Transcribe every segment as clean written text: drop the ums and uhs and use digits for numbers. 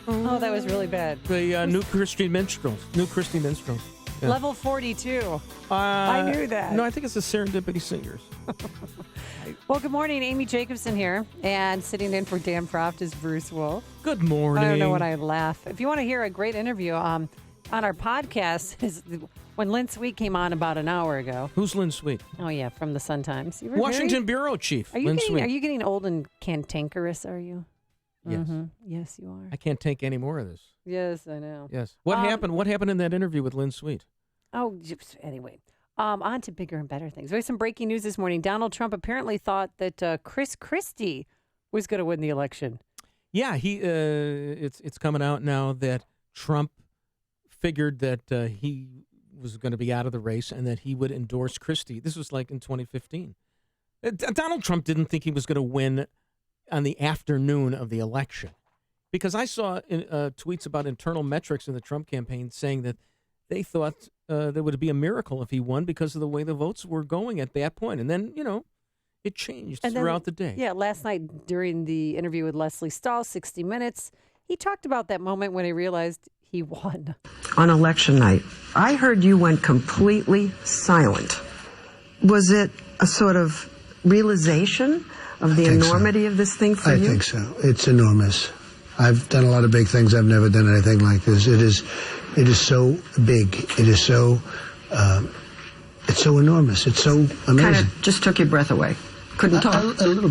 Oh, that was really bad. The New Christian Minstrels. Yeah. Level 42. I knew that. No, I think it's the Serendipity Singers. Well, good morning. Amy Jacobson here. And sitting in for Dan Proft is Bruce Wolf. Good morning. I don't know when I laugh. If you want to hear a great interview on our podcast, is when Lynn Sweet came on about an hour ago. Who's Lynn Sweet? Oh, yeah, from the Sun-Times. Washington Bureau Chief. Are Lynn Sweet. you getting old and cantankerous, are you? Yes. Mm-hmm. Yes, you are. I can't take any more of this. Yes, I know. Yes. What happened? What happened in that interview with Lynn Sweet? Oh, anyway. On to bigger and better things. We have some breaking news this morning. Donald Trump apparently thought that Chris Christie was going to win the election. Yeah, it's coming out now that Trump figured that he was going to be out of the race and that he would endorse Christie. This was like in 2015. Donald Trump didn't think he was going to win on the afternoon of the election, because I saw tweets about internal metrics in the Trump campaign saying that they thought there would be a miracle if he won because of the way the votes were going at that point. And then, it changed throughout the day. Yeah, last night during the interview with Leslie Stahl, 60 Minutes, he talked about that moment when he realized he won. On election night, I heard you went completely silent. Was it a sort of realization of the enormity of this thing for you? I think so. It's enormous. I've done a lot of big things. I've never done anything like this. It is so big. It is so, it's so enormous. It's so amazing. Kind of just took your breath away. Couldn't talk. A little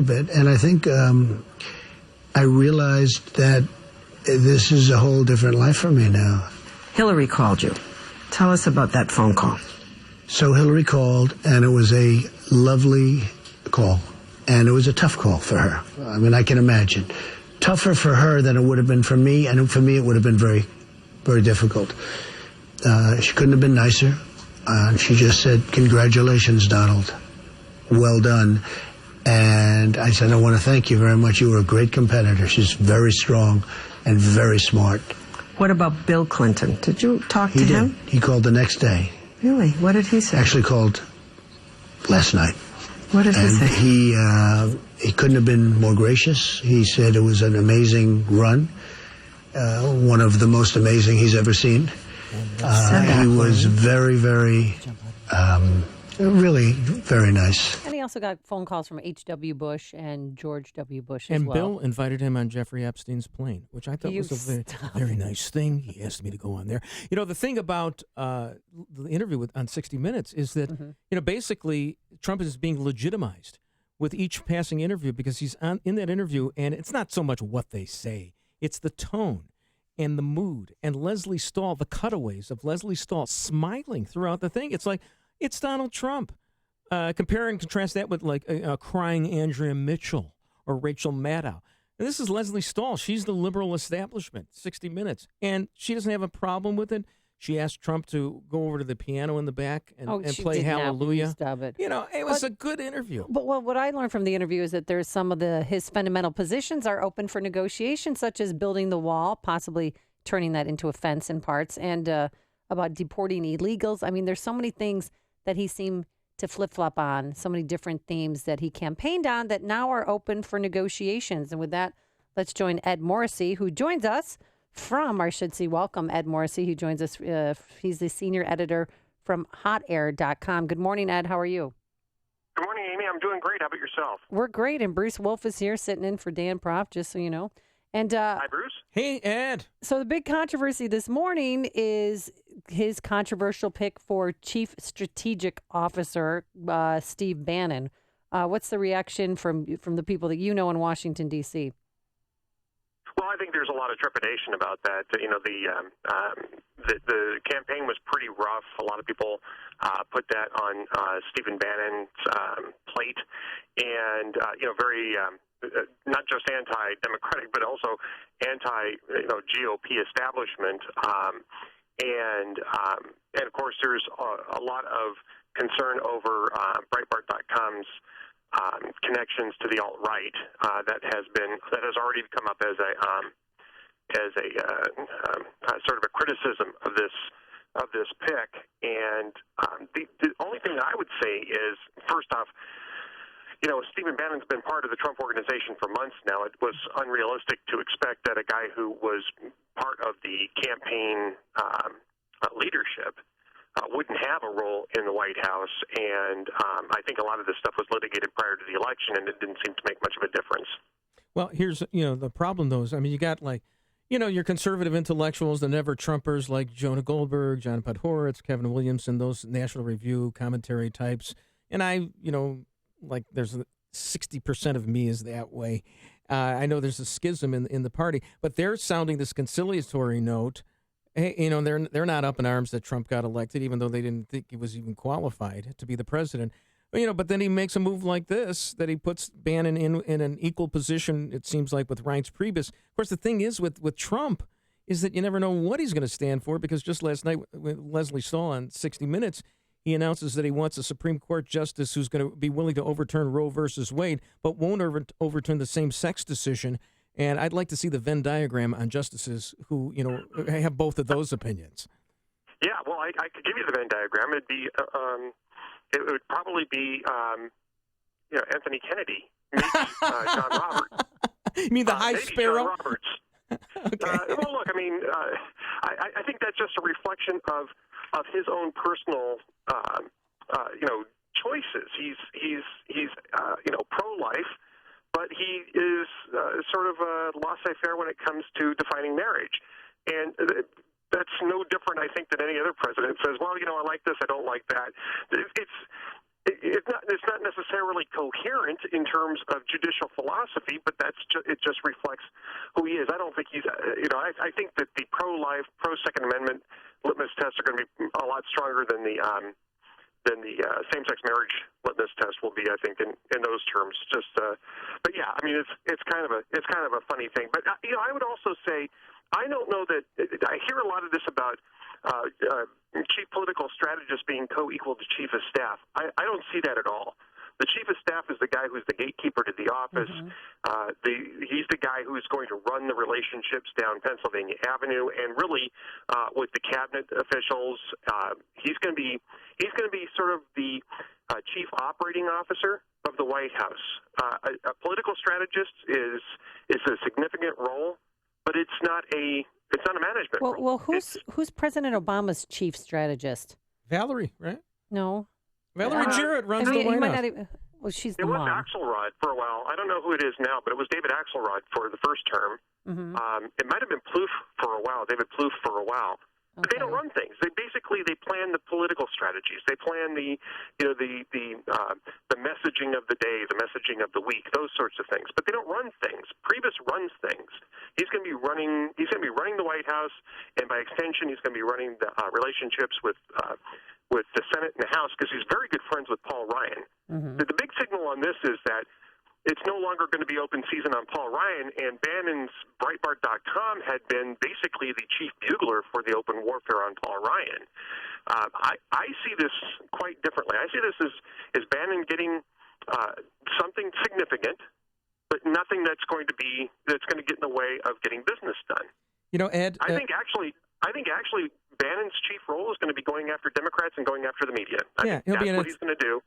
bit. And I think I realized that this is a whole different life for me now. Hillary called you. Tell us about that phone call. So Hillary called, and it was a lovely call. And it was a tough call for her. I mean, I can imagine. Tougher for her than it would have been for me, and for me it would have been very, very difficult. She couldn't have been nicer. She just said, "Congratulations, Donald. Well done." And I said, "I want to thank you very much. You were a great competitor." She's very strong and very smart. What about Bill Clinton? Did you talk to him? He called the next day. Really? What did he say? Actually called last night. What did he say? He couldn't have been more gracious. He said it was an amazing run, one of the most amazing he's ever seen. He was very, very, really very nice. And he also got phone calls from H.W. Bush and George W. Bush as and well. Bill invited him on Jeffrey Epstein's plane, which I thought was a very nice thing. He asked me to go on there. The thing about the interview on 60 Minutes is that, basically Trump is being legitimized with each passing interview because he's in that interview, and it's not so much what they say. It's the tone and the mood. And Leslie Stahl, the cutaways of Leslie Stahl smiling throughout the thing. It's like, it's Donald Trump. Compare and contrast that with like a crying Andrea Mitchell or Rachel Maddow. And this is Leslie Stahl. She's the liberal establishment, 60 Minutes. And she doesn't have a problem with it. She asked Trump to go over to the piano in the back and play Hallelujah. It was a good interview. But what I learned from the interview is that there's some of his fundamental positions are open for negotiation, such as building the wall, possibly turning that into a fence in parts, and about deporting illegals. I mean, there's so many things that he seemed to flip-flop on, so many different themes that he campaigned on that now are open for negotiations. And with that, let's join Ed Morrissey, who joins us welcome Ed Morrissey, who joins us. He's the senior editor from hotair.com. Good morning, Ed. How are you? Good morning, Amy. I'm doing great. How about yourself? We're great. And Bruce Wolf is here sitting in for Dan Proft, just so you know. And hi, Bruce. Hey, Ed. So the big controversy this morning is his controversial pick for Chief Strategic Officer, Steve Bannon. What's the reaction from the people that you know in Washington, D.C.? Well, I think there's a lot of trepidation about that. The campaign was pretty rough. A lot of people put that on Stephen Bannon's plate, and very not just anti-democratic, but also anti-GOP establishment. And of course, there's a lot of concern over Breitbart.com's connections to the alt-right that has already come up as a sort of a criticism of this pick. And the only thing that I would say is, first off, Stephen Bannon's been part of the Trump organization for months now. It was unrealistic to expect that a guy who was part of the campaign leadership wouldn't have a role in the White House, and I think a lot of this stuff was litigated prior to the election, and it didn't seem to make much of a difference. Well, here's the problem, though. Is, I mean, you got your conservative intellectuals, the never Trumpers like Jonah Goldberg, John Podhoretz, Kevin Williamson, those National Review commentary types, and I, there's 60% of me is that way. I know there's a schism in the party, but they're sounding this conciliatory note. Hey, they're not up in arms that Trump got elected, even though they didn't think he was even qualified to be the president. But then he makes a move like this, that he puts Bannon in an equal position, it seems like, with Reince Priebus. Of course, the thing is with Trump is that you never know what he's going to stand for, because just last night with Leslie Stahl on 60 Minutes, he announces that he wants a Supreme Court justice who's going to be willing to overturn Roe versus Wade, but won't overturn the same-sex decision. And I'd like to see the Venn diagram on justices who, have both of those opinions. Yeah, well, I could give you the Venn diagram. It'd be, it would probably be, Anthony Kennedy, maybe John Roberts. You mean the High Sparrow? John Roberts. Okay. Well, look, I think that's just a reflection of his own personal, choices. He's pro-life, but he is sort of a laissez-faire when it comes to defining marriage. And that's no different, I think, than any other president says, well, I like this, I don't like that. It's not necessarily coherent in terms of judicial philosophy, but it just reflects who he is. I don't think he's, I think that the pro-life, pro-Second Amendment litmus tests are going to be a lot stronger than the same-sex marriage litmus test will be, I think, in those terms. But yeah, it's kind of a funny thing. But I would also say, I don't know that I hear a lot of this about chief political strategist being co-equal to chief of staff. I don't see that at all. The chief of staff is the guy who's the gatekeeper to the office. Mm-hmm. He's the guy who's going to run the relationships down Pennsylvania Avenue, and really with the cabinet officials, he's going to be sort of the chief operating officer of the White House. A political strategist is a significant role, but it's not a management role. Well, who's President Obama's chief strategist? Valerie, right? No. Valerie Jarrett runs the White House. She's the mom. It was Axelrod for a while. I don't know who it is now, but it was David Axelrod for the first term. Mm-hmm. It might have been Plouffe for a while, David Plouffe for a while. But they don't run things. They plan the political strategies. They plan the messaging of the day, the messaging of the week, those sorts of things. But they don't run things. Priebus runs things. He's going to be running the White House, and by extension, he's going to be running the relationships with the Senate and the House, because he's very good friends with Paul Ryan. Mm-hmm. The big signal on this is that it's no longer going to be open season on Paul Ryan, and Bannon's Breitbart.com had been basically the chief bugler for the open warfare on Paul Ryan. I see this quite differently. I see this as Bannon getting something significant, but nothing that's going to get in the way of getting business done. Ed, I think actually Bannon's chief role is going to be going after Democrats and going after the media. I think that's what he's going to do.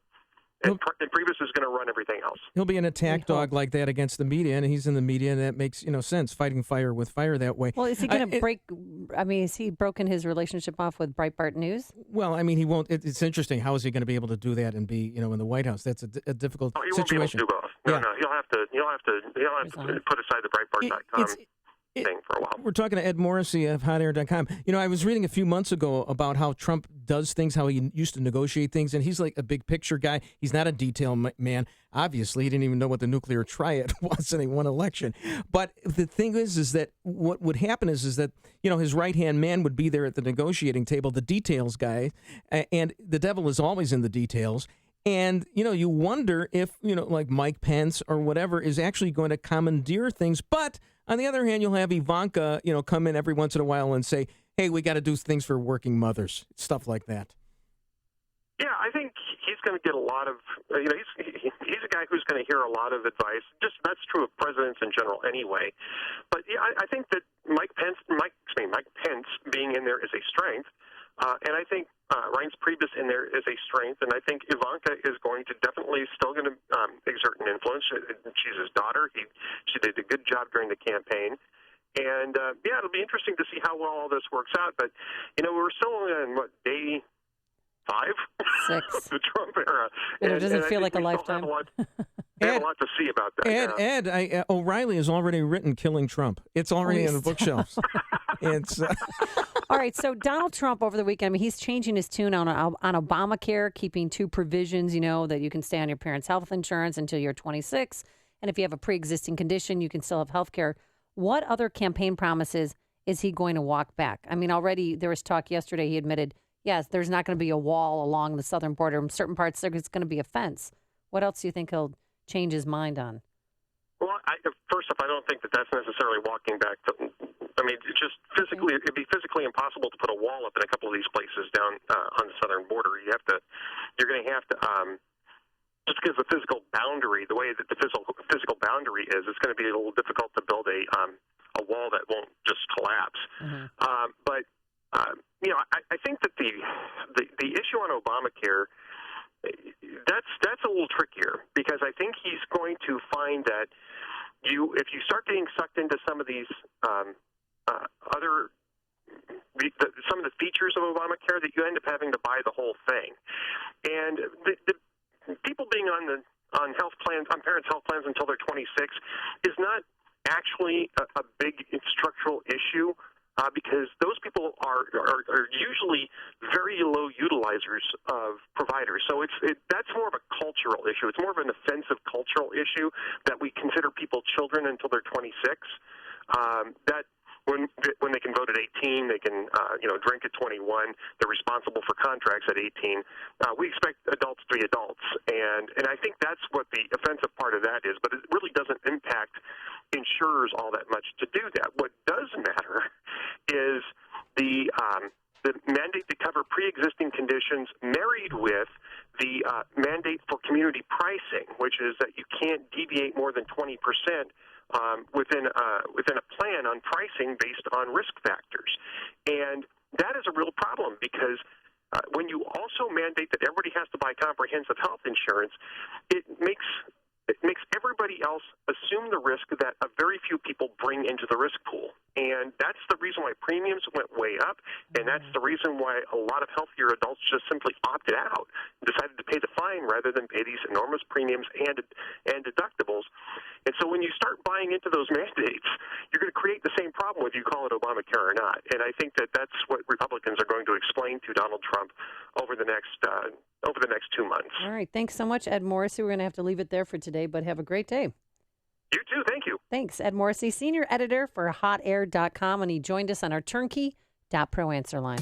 And Priebus is going to run everything else. He'll be an attack dog like that against the media, and he's in the media, and that makes sense, fighting fire with fire that way. Well, is he going to break? Is he broken his relationship off with Breitbart News? Well, he won't. It's interesting. How is he going to be able to do that and be, in the White House? That's a difficult situation. He won't be able to do both. No, he'll have to put aside the Breitbart.com. Thing for a while. We're talking to Ed Morrissey of HotAir.com. I was reading a few months ago about how Trump does things, how he used to negotiate things, and he's like a big picture guy. He's not a detail man. Obviously, he didn't even know what the nuclear triad was, and he won election. But the thing is that what would happen is that his right hand man would be there at the negotiating table, the details guy, and the devil is always in the details. And, you wonder if, like Mike Pence or whatever is actually going to commandeer things. But on the other hand, you'll have Ivanka, come in every once in a while and say, hey, we got to do things for working mothers, stuff like that. Yeah, I think he's going to get a lot of, he's a guy who's going to hear a lot of advice. That's true of presidents in general anyway. But yeah, I think that Mike Pence being in there is a strength. And I think Reince Priebus in there is a strength, and I think Ivanka is still going to exert an influence. She's his daughter. She did a good job during the campaign, And, it'll be interesting to see how well all this works out. But, we're still only on, day 5? 6. The Trump era. And it doesn't feel like a lifetime. We have a lot to see about that. Ed, O'Reilly has already written Killing Trump. It's already on the bookshelves. It's All right, so Donald Trump over the weekend, he's changing his tune on Obamacare, keeping 2 provisions, that you can stay on your parents' health insurance until you're 26. And if you have a pre-existing condition, you can still have health care. What other campaign promises is he going to walk back? I mean, already there was talk yesterday. He admitted, yes, there's not going to be a wall along the southern border. In certain parts, there's going to be a fence. What else do you think he'll change his mind on? Well, first off, I don't think that that's necessarily walking back. It's just physically, it'd be physically impossible to put a wall up in a couple of these places down on the southern border. You're going to have to, just because the physical boundary, the way that the physical boundary is, it's going to be a little difficult to build a wall that won't just collapse. Mm-hmm. I think that the issue on Obamacare, that's a little trickier, because I think he's going to find that if you start getting sucked into some of these some of the features of Obamacare, that you end up having to buy the whole thing. And the people being on health plans, on parents' health plans until they're 26, is not actually a big structural issue. Because those people are usually very low utilizers of providers. So that's more of a cultural issue. It's more of an offensive cultural issue that we consider people children until they're 26. That when they can vote at 18, they can drink at 21. They're responsible for contracts at 18. We expect adults to be adults, and I think that's what the offensive part of that is. But it really doesn't impact insurers all that much to do that. What does matter is the mandate to cover pre-existing conditions married with the mandate for community pricing, which is that you can't deviate more than 20% within a plan on pricing based on risk factors. And that is a real problem, because when you also mandate that everybody has to buy comprehensive health insurance, it makes everybody else assume the risk that a very few people bring into the risk pool. And that's the reason why premiums went way up, and that's the reason why a lot of healthier adults just simply opted out, decided to pay the fine rather than pay these enormous premiums and deductibles. And so when you start buying into those mandates, you're going to create the same problem whether you call it Obamacare or not. And I think that that's what Republicans are going to explain to Donald Trump over the next 2 months. All right. Thanks so much, Ed Morrissey. We're going to have to leave it there for today, but have a great day. You too. Thank you. Thanks. Ed Morrissey, senior editor for hotair.com, and he joined us on our turnkey.pro answer line.